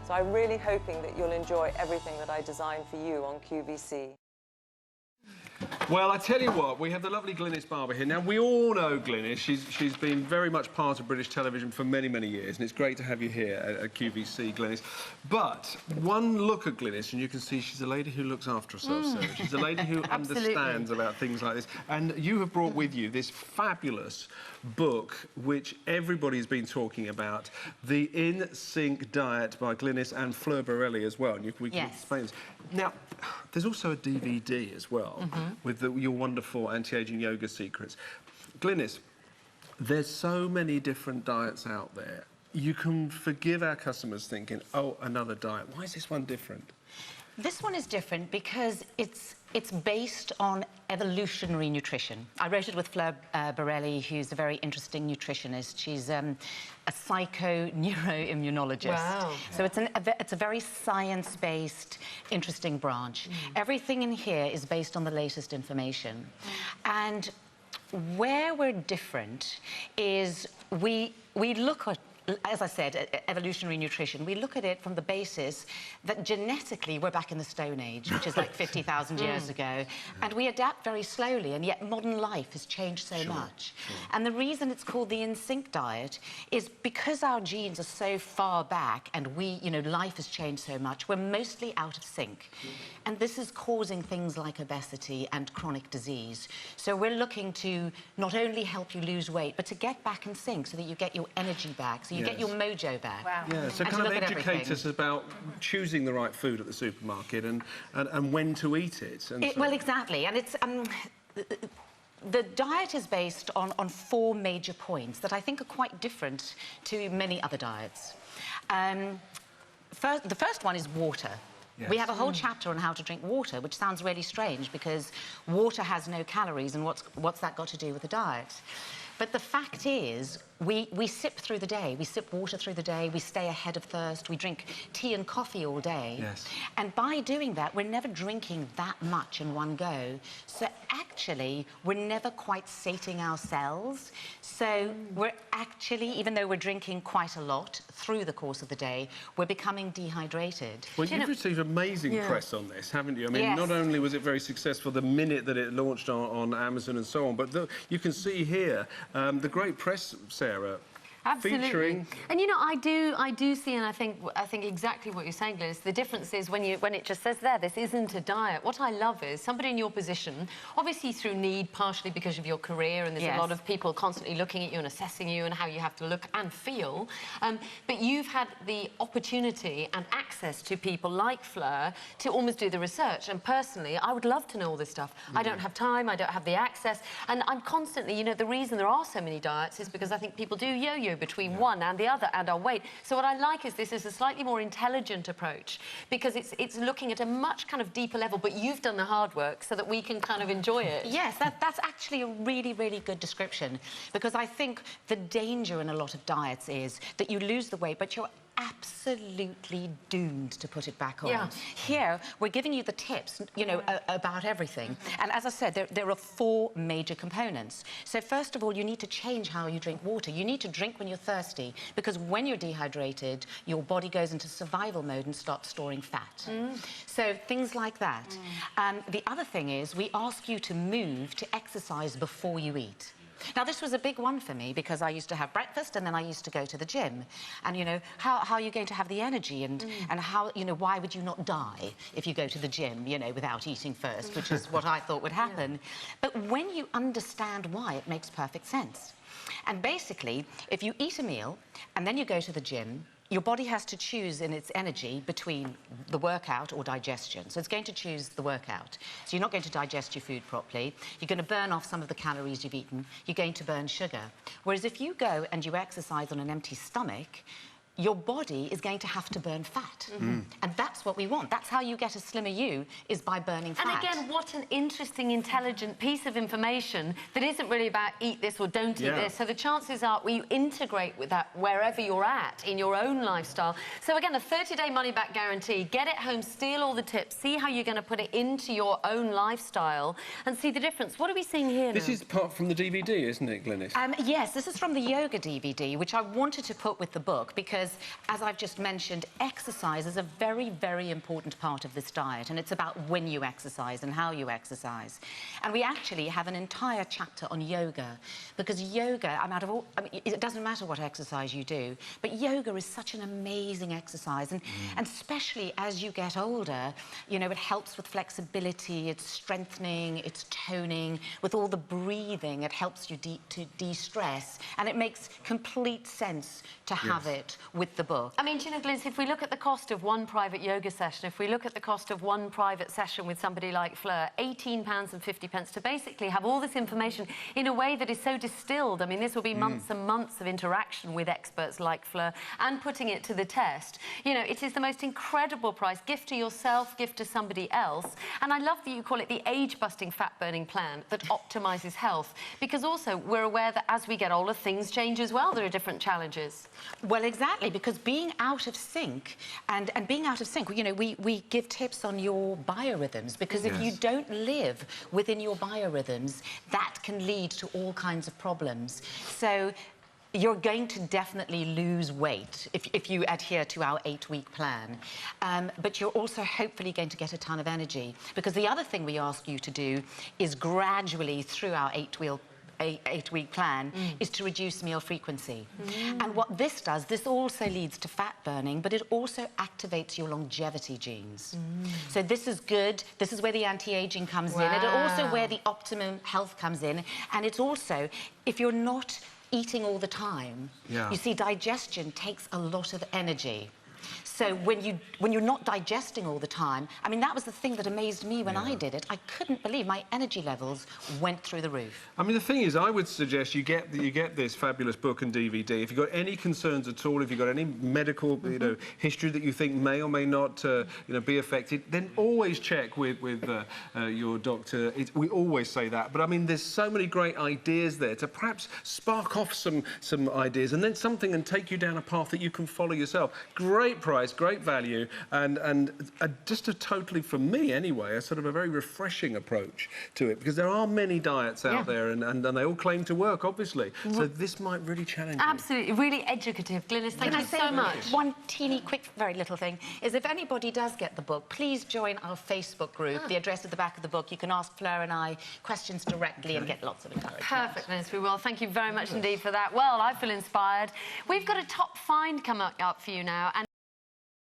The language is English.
So I'm really hoping that you'll enjoy everything that I designed for you on QVC. Well, I tell you what, we have the lovely Glynis Barber here. Now, we all know Glynis. She's been very much part of British television for many, many years, and it's great to have you here at QVC, Glynis. But one look at Glynis, and you can see she's a lady who looks after herself, so she's a lady who understands about things like this. And you have brought with you this fabulous book, which everybody's been talking about, the Nsync Diet by Glynis and Fleur Borelli as well. And we can explain this. Now, there's also a DVD as well with your wonderful anti-aging yoga secrets. Glynis, there's so many different diets out there. You can forgive our customers thinking, oh, another diet. Why is this one different? This one is different because it's based on evolutionary nutrition. I wrote it with Fleur Borelli, who's a very interesting nutritionist. She's a psycho-neuroimmunologist. Wow. So it's a very science-based, interesting branch. Everything in here is based on the latest information. And where we're different is we look at, as I said, evolutionary nutrition, we look at it from the basis that genetically we're back in the Stone Age, which is like 50,000 years ago, and we adapt very slowly, and yet modern life has changed so much. And the reason it's called the Nsync Diet is because our genes are so far back and life has changed so much, we're mostly out of sync. And this is causing things like obesity and chronic disease. So we're looking to not only help you lose weight, but to get back in sync so that you get your energy back, so you get your mojo back. Wow. Yeah, so kind of educate us about choosing the right food at the supermarket and when to eat it. Well, exactly. And it's... the diet is based on 4 major points that I think are quite different to many other diets. The first one is water. Yes. We have a whole chapter on how to drink water, which sounds really strange because water has no calories, and what's that got to do with the diet? But the fact is, we sip through the day. We sip water through the day. We stay ahead of thirst. We drink tea and coffee all day. Yes. And by doing that, we're never drinking that much in one go. So actually, we're never quite sating ourselves. So we're actually, even though we're drinking quite a lot through the course of the day, we're becoming dehydrated. Well, you've received amazing press on this, haven't you? I mean, not only was it very successful the minute that it launched on Amazon and so on, but you can see here the great press, Sarah. Absolutely. Featuring... And you know, I do see, and I think exactly what you're saying, Glynis. The difference is when it just says there, this isn't a diet. What I love is somebody in your position, obviously through need, partially because of your career, and there's a lot of people constantly looking at you and assessing you and how you have to look and feel. But you've had the opportunity and access to people like Fleur to almost do the research. And personally, I would love to know all this stuff. I don't have time, I don't have the access, and I'm constantly, you know, the reason there are so many diets is because I think people do yo-yo between one and the other and our weight. So what I like is this is a slightly more intelligent approach because it's looking at a much kind of deeper level, but you've done the hard work so that we can kind of enjoy it. Yes, that's actually a really, really good description because I think the danger in a lot of diets is that you lose the weight, but you're absolutely doomed to put it back on. Yeah. Here, we're giving you the tips, you know, about everything. And as I said, there are 4 major components. So first of all, you need to change how you drink water. You need to drink when you're thirsty, because when you're dehydrated, your body goes into survival mode and starts storing fat. So things like that. The other thing is, we ask you to move, to exercise before you eat. Now, this was a big one for me because I used to have breakfast and then I used to go to the gym. And, you know, how are you going to have the energy and how, you know, why would you not die if you go to the gym, you know, without eating first, which is what I thought would happen. But when you understand why, it makes perfect sense. And basically, if you eat a meal and then you go to the gym, your body has to choose in its energy between the workout or digestion. So it's going to choose the workout. So you're not going to digest your food properly. You're going to burn off some of the calories you've eaten. You're going to burn sugar. Whereas if you go and you exercise on an empty stomach, your body is going to have to burn fat. And that's what we want. That's how you get a slimmer you, is by burning fat. And again, what an interesting, intelligent piece of information that isn't really about eat this or don't eat this. So the chances are you integrate with that wherever you're at in your own lifestyle. So again, a 30-day money-back guarantee. Get it home, steal all the tips, see how you're going to put it into your own lifestyle and see the difference. What are we seeing here now? This is part from the DVD, isn't it, Glynis? Yes, this is from the yoga DVD, which I wanted to put with the book because because, as I've just mentioned, exercise is a very, very important part of this diet, and it's about when you exercise and how you exercise. And we actually have an entire chapter on yoga, because yoga, it doesn't matter what exercise you do, but yoga is such an amazing exercise, and especially as you get older, you know, it helps with flexibility, it's strengthening, it's toning, with all the breathing, it helps you to de-stress, and it makes complete sense to have it with the book. I mean, do you know, Glynis, if we look at the cost of one private yoga session, if we look at the cost of one private session with somebody like Fleur, £18.50 to basically have all this information in a way that is so distilled. I mean, this will be months and months of interaction with experts like Fleur and putting it to the test. You know, it is the most incredible price. Gift to yourself, gift to somebody else. And I love that you call it the age-busting fat-burning plan that optimises health, because also we're aware that as we get older, things change as well. There are different challenges. Well, exactly, because being out of sync and being out of sync, you know, we give tips on your biorhythms, because if you don't live within your biorhythms, that can lead to all kinds of problems. So you're going to definitely lose weight if you adhere to our 8-week plan. But you're also hopefully going to get a ton of energy, because the other thing we ask you to do is gradually, through our 8-week plan, is to reduce meal frequency. And what this does, this also leads to fat burning, but it also activates your longevity genes. So this is good. This is where the anti-aging comes in. And also where the optimum health comes in. And it's also, if you're not eating all the time, you see, digestion takes a lot of energy. So when you're not digesting all the time, I mean, that was the thing that amazed me when I did it. I couldn't believe my energy levels went through the roof. I mean, the thing is, I would suggest you get this fabulous book and DVD. If you've got any concerns at all, if you've got any medical, you know, history that you think may or may not, you know, be affected, then always check with your doctor. We always say that. But I mean, there's so many great ideas there to perhaps spark off some ideas, and then something, and take you down a path that you can follow yourself. Great price, great value, and just a totally, for me anyway, a sort of a very refreshing approach to it, because there are many diets out there, and they all claim to work, obviously. So this might really challenge you. Absolutely, really educative. Glynis, thank you so much. One teeny, quick, very little thing is, if anybody does get the book, please join our Facebook group. The address at the back of the book. You can ask Fleur and I questions directly and get lots of encouragement. Perfect, Glynis, we will. Thank you very much indeed for that. Well, I feel inspired. We've got a top find coming up for you now. And